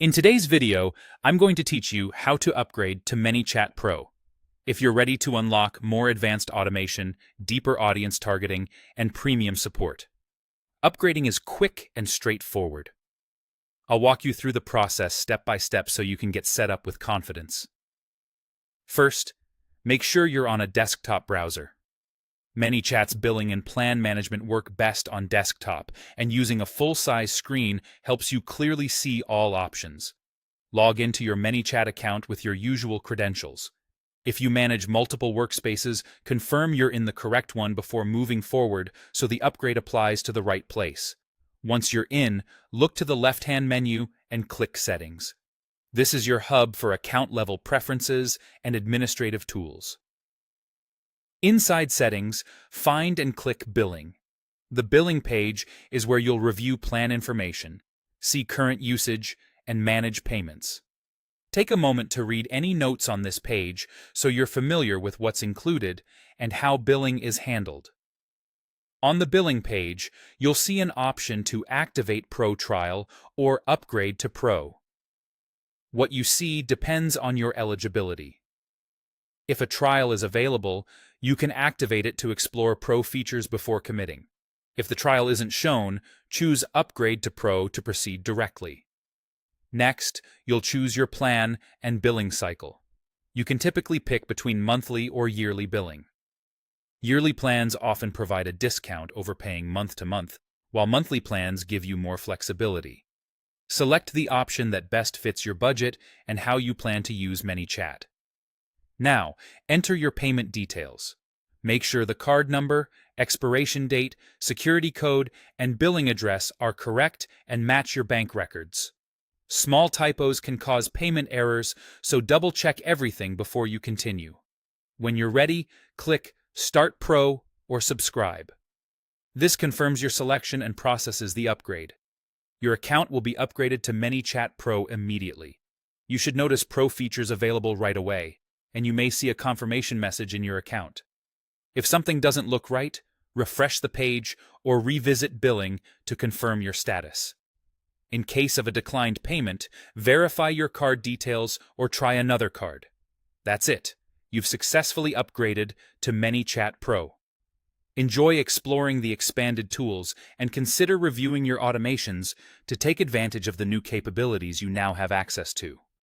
In today's video, I'm going to teach you how to upgrade to ManyChat Pro. If you're ready to unlock more advanced automation, deeper audience targeting, and premium support. Upgrading is quick and straightforward. I'll walk you through the process step by step so you can get set up with confidence. First, make sure you're on a desktop browser. ManyChat's billing and plan management work best on desktop, and using a full-size screen helps you clearly see all options. Log into your ManyChat account with your usual credentials. If you manage multiple workspaces, confirm you're in the correct one before moving forward so the upgrade applies to the right place. Once you're in, look to the left-hand menu and click Settings. This is your hub for account-level preferences and administrative tools. Inside Settings, find and click Billing. The Billing page is where you'll review plan information, see current usage, and manage payments. Take a moment to read any notes on this page so you're familiar with what's included and how billing is handled. On the Billing page, you'll see an option to activate Pro Trial or upgrade to Pro. What you see depends on your eligibility. If a trial is available, you can activate it to explore Pro features before committing. If the trial isn't shown, choose Upgrade to Pro to proceed directly. Next, you'll choose your plan and billing cycle. You can typically pick between monthly or yearly billing. Yearly plans often provide a discount over paying month to month, while monthly plans give you more flexibility. Select the option that best fits your budget and how you plan to use ManyChat. Now, enter your payment details. Make sure the card number, expiration date, security code, and billing address are correct and match your bank records. Small typos can cause payment errors, so double-check everything before you continue. When you're ready, click Start Pro or Subscribe. This confirms your selection and processes the upgrade. Your account will be upgraded to ManyChat Pro immediately. You should notice Pro features available right away, and you may see a confirmation message in your account. If something doesn't look right, refresh the page or revisit billing to confirm your status. In case of a declined payment, verify your card details or try another card. That's it. You've successfully upgraded to ManyChat Pro. Enjoy exploring the expanded tools and consider reviewing your automations to take advantage of the new capabilities you now have access to.